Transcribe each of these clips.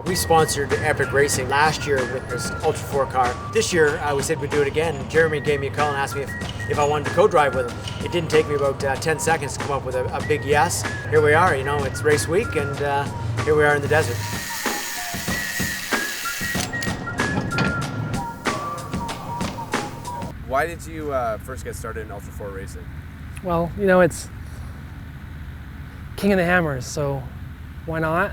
We sponsored Epic Racing last year with this Ultra 4 car. This year, we said we'd do it again. Jeremy gave me a call and asked me if I wanted to co-drive with him. It didn't take me about 10 seconds to come up with a big yes. Here we are, it's race week, and here we are in the desert. Why did you first get started in Ultra 4 racing? Well, it's King of the Hammers, so why not?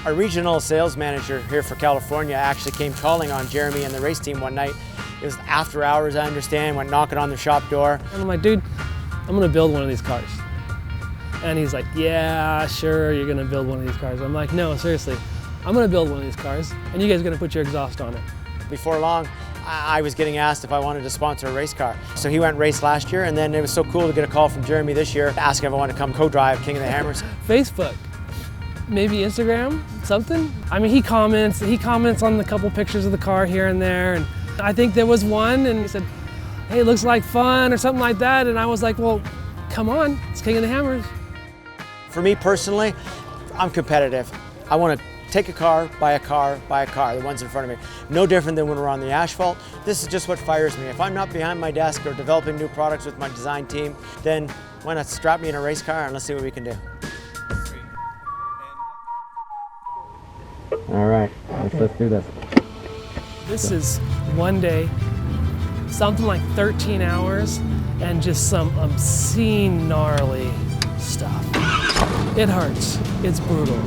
Our regional sales manager here for California actually came calling on Jeremy and the race team one night. It was after hours, I understand, went knocking on their shop door. And I'm like, dude, I'm gonna build one of these cars. And he's like, yeah, sure, you're gonna build one of these cars. I'm like, no, seriously, I'm gonna build one of these cars, and you guys are gonna put your exhaust on it. Before long, I was getting asked if I wanted to sponsor a race car. So he went and raced last year, and then it was so cool to get a call from Jeremy this year asking if I wanted to come co-drive King of the Hammers. Facebook, maybe Instagram, something. I mean, he comments on the couple pictures of the car here and there, and I think there was one, and he said, hey, it looks like fun, or something like that, and I was like, well, come on, it's King of the Hammers. For me personally, I'm competitive. I want to take a car, buy a car, the ones in front of me. No different than when we're on the asphalt. This is just what fires me. If I'm not behind my desk or developing new products with my design team, then why not strap me in a race car and let's see what we can do. All right, let's do this. This is one day, something like 13 hours, and just some obscene, gnarly stuff. It hurts, it's brutal.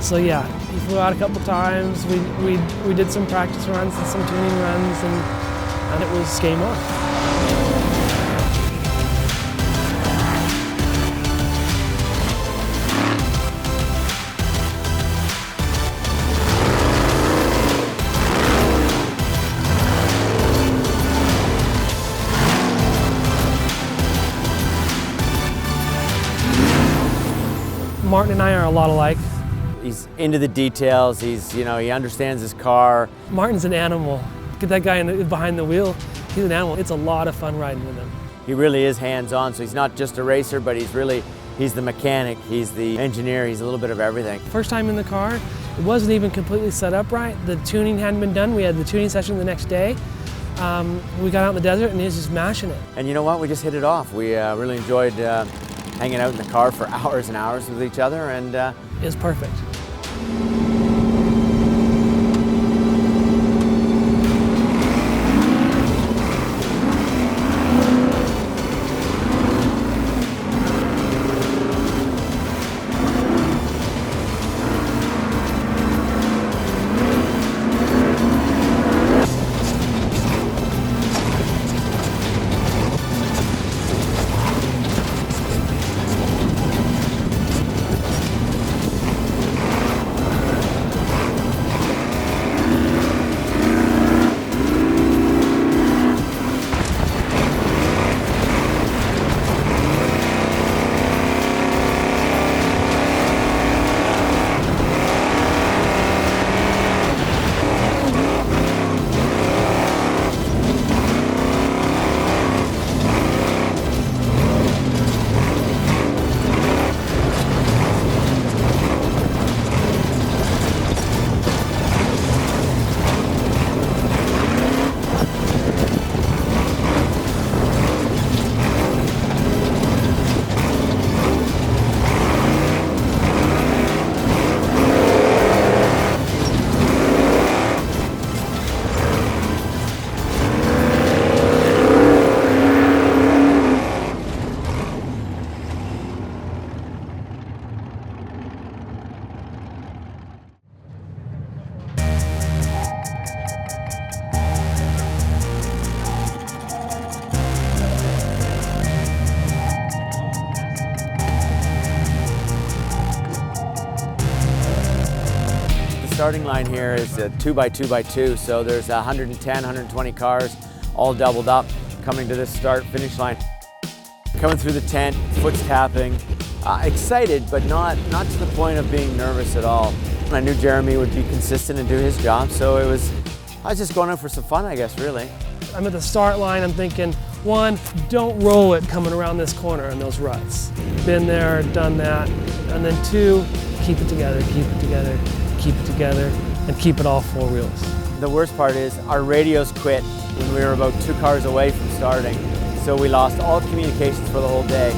So yeah, he flew out a couple times. We did some practice runs and some tuning runs, and it was game on. Martin and I are a lot alike. He's into the details, he understands his car. Martin's an animal. Get that guy behind the wheel, he's an animal. It's a lot of fun riding with him. He really is hands-on, so he's not just a racer, but he's the mechanic, he's the engineer, he's a little bit of everything. First time in the car, it wasn't even completely set up right. The tuning hadn't been done. We had the tuning session the next day. We got out in the desert and he was just mashing it. And you know what, we just hit it off. We really enjoyed hanging out in the car for hours and hours with each other, and it was perfect. starting line here is a 2x2x2, so there's 110, 120 cars all doubled up coming to this finish line. Coming through the tent, foot's tapping, excited, but not to the point of being nervous at all. I knew Jeremy would be consistent and do his job, so I was just going out for some fun, I guess, really. I'm at the start line, I'm thinking, One, don't roll it coming around this corner in those ruts. Been there, done that. And then two, keep it together, keep it together, keep it together, and keep it all four wheels. The worst part is our radios quit when we were about 2 cars away from starting, so we lost all communications for the whole day.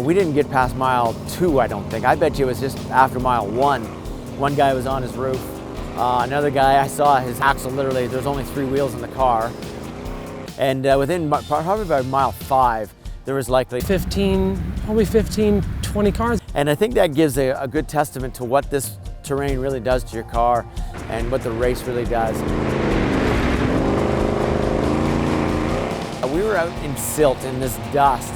We didn't get past mile 2, I don't think. I bet you it was just after mile 1. One guy was on his roof. Another guy, I saw his axle literally, there's only 3 wheels in the car. And within probably about mile 5, there was likely 15, 20 cars. And I think that gives a good testament to what this terrain really does to your car and what the race really does. We were out in silt in this dust.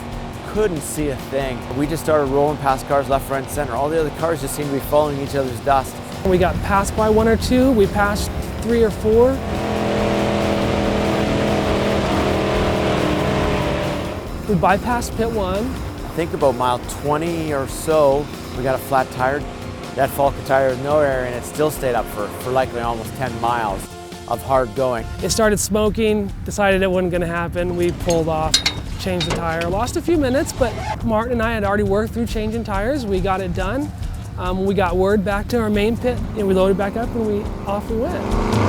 Couldn't see a thing. We just started rolling past cars left, right, and center. All the other cars just seemed to be following each other's dust. We got passed by 1 or 2, we passed 3 or 4. We bypassed pit 1. I think about mile 20 or so, we got a flat tire. That Falcon tire with no air in it still stayed up for likely almost 10 miles of hard going. It started smoking, decided it wasn't gonna happen. We pulled off, changed the tire, lost a few minutes, but Martin and I had already worked through changing tires. We got it done. We got word back to our main pit and we loaded back up and off we went.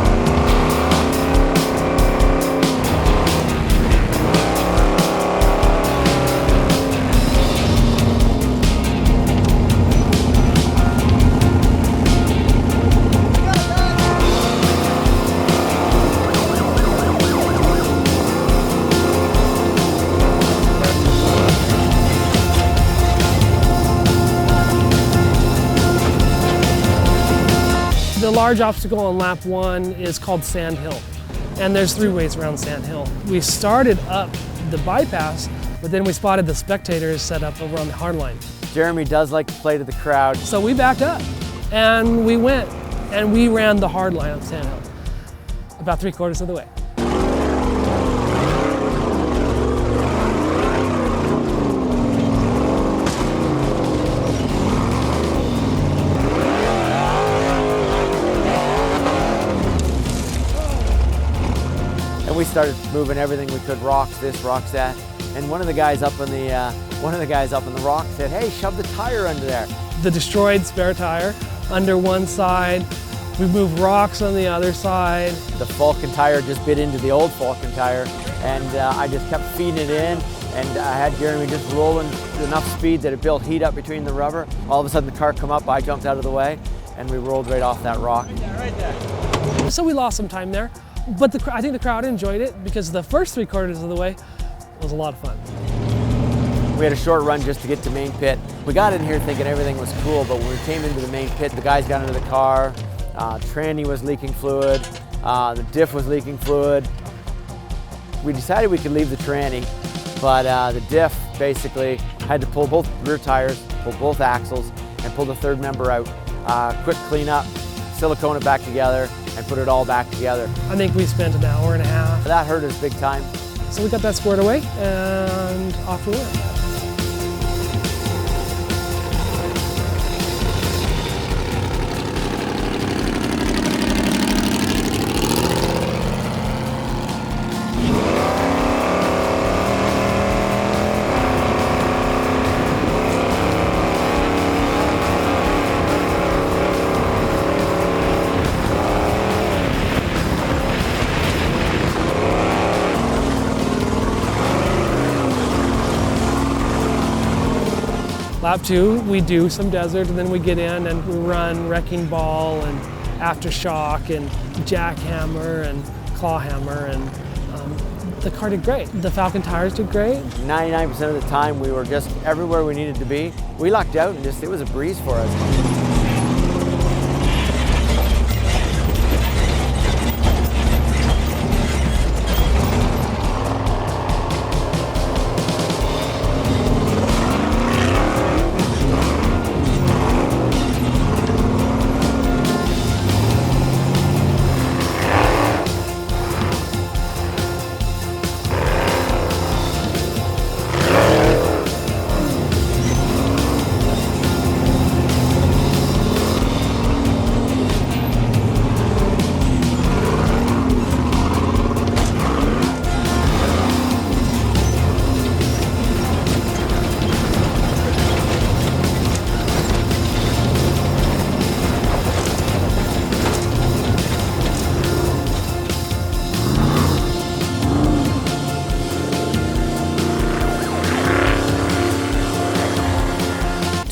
The large obstacle on lap 1 is called Sand Hill, and there's 3 ways around Sand Hill. We started up the bypass, but then we spotted the spectators set up over on the hard line. Jeremy does like to play to the crowd. So we backed up, and we went, and we ran the hard line on Sand Hill, about 3/4 of the way. We started moving everything we could, rocks this, rocks that, and one of the guys up in the rock said, "Hey, shove the tire under there." The destroyed spare tire under one side. We moved rocks on the other side. The Falcon tire just bit into the old Falcon tire, and I just kept feeding it in, and I had Jeremy just rolling enough speed that it built heat up between the rubber. All of a sudden the car come up, I jumped out of the way, and we rolled right off that rock. Right there. So we lost some time there. But I think the crowd enjoyed it because the first 3/4 of the way was a lot of fun. We had a short run just to get to main pit. We got in here thinking everything was cool, but when we came into the main pit, the guys got into the car, tranny was leaking fluid, the diff was leaking fluid. We decided we could leave the tranny, but the diff basically had to pull both rear tires, pull both axles, and pull the third member out. Quick cleanup, silicone it back together, and put it all back together. I think we spent an hour and a half. That hurt us big time. So we got that squared away and off we went. Lap 2, we do some desert, and then we get in and we run wrecking ball and aftershock and jackhammer and clawhammer and the car did great. The Falcon tires did great. 99% of the time we were just everywhere we needed to be. We lucked out and it was a breeze for us.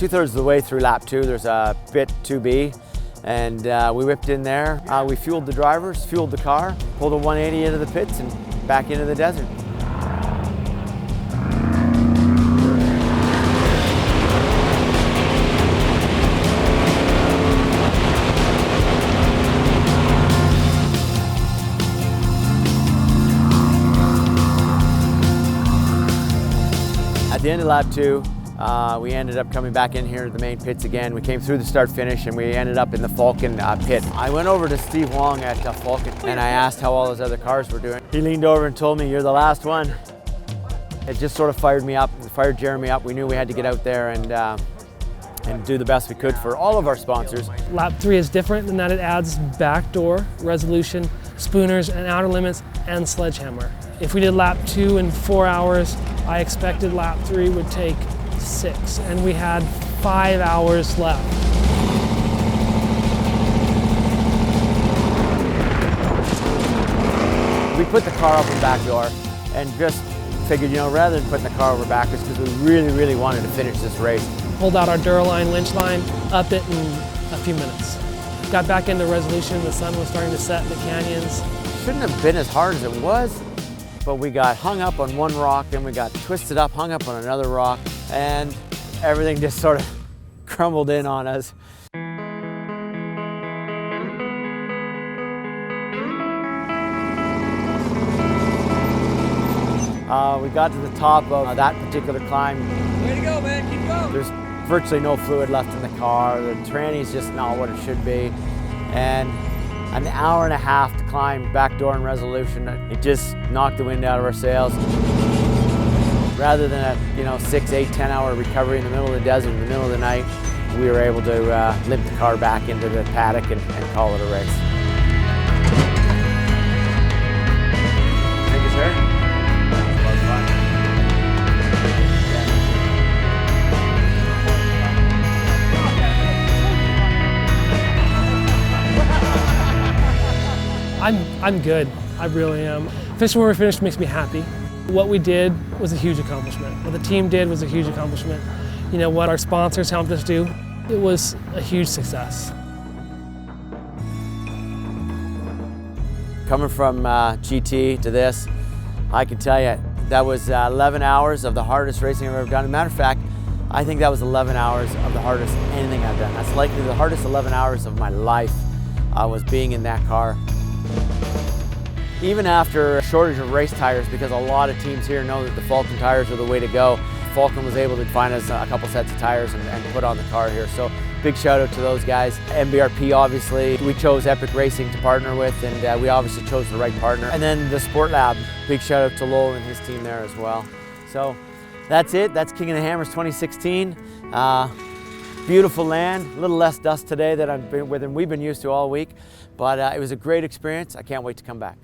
Two-thirds of the way through lap 2, there's a bit 2B, and we whipped in there. We fueled the drivers, fueled the car, pulled a 180 into the pits and back into the desert. At the end of lap 2, we ended up coming back in here to the main pits again. We came through the start-finish and we ended up in the Falcon pit. I went over to Steve Wong at Falcon and I asked how all those other cars were doing. He leaned over and told me, "You're the last one." It just sort of fired me up, fired Jeremy up. We knew we had to get out there and do the best we could for all of our sponsors. Lap 3 is different in that it adds backdoor, resolution, spooners, and outer limits, and sledgehammer. If we did lap 2 in 4 hours, I expected lap 3 would take 6, and we had 5 hours left. We put the car up in the back door and just figured, rather than putting the car over backwards, because we really wanted to finish this race. Pulled out our Duraline winch line, up it in a few minutes. Got back into resolution, the sun was starting to set in the canyons. Shouldn't have been as hard as it was, but we got hung up on one rock, then we got twisted up, hung up on another rock, and everything just sort of crumbled in on us. We got to the top of that particular climb. Way to go, man, keep going. There's virtually no fluid left in the car. The tranny's just not what it should be. And an hour and a half to climb backdoor and resolution. It just knocked the wind out of our sails. Rather than a 6, 8, 10 hour recovery in the middle of the desert, in the middle of the night, we were able to limp the car back into the paddock and call it a race. Thank you, sir. I'm good, I really am. Finishing where we finished makes me happy. What we did was a huge accomplishment. What the team did was a huge accomplishment. What our sponsors helped us do, it was a huge success. Coming from GT to this, I can tell you, that was 11 hours of the hardest racing I've ever done. As a matter of fact, I think that was 11 hours of the hardest anything I've done. That's likely the hardest 11 hours of my life was being in that car. Even after a shortage of race tires, because a lot of teams here know that the Falcon tires are the way to go, Falcon was able to find us a couple sets of tires and put on the car here. So big shout out to those guys. MBRP, obviously, we chose Epic Racing to partner with, and we obviously chose the right partner. And then the Sport Lab, big shout out to Lowell and his team there as well. So that's it, that's King of the Hammers 2016. Beautiful land, a little less dust today than we've been used to all week, but it was a great experience. I can't wait to come back.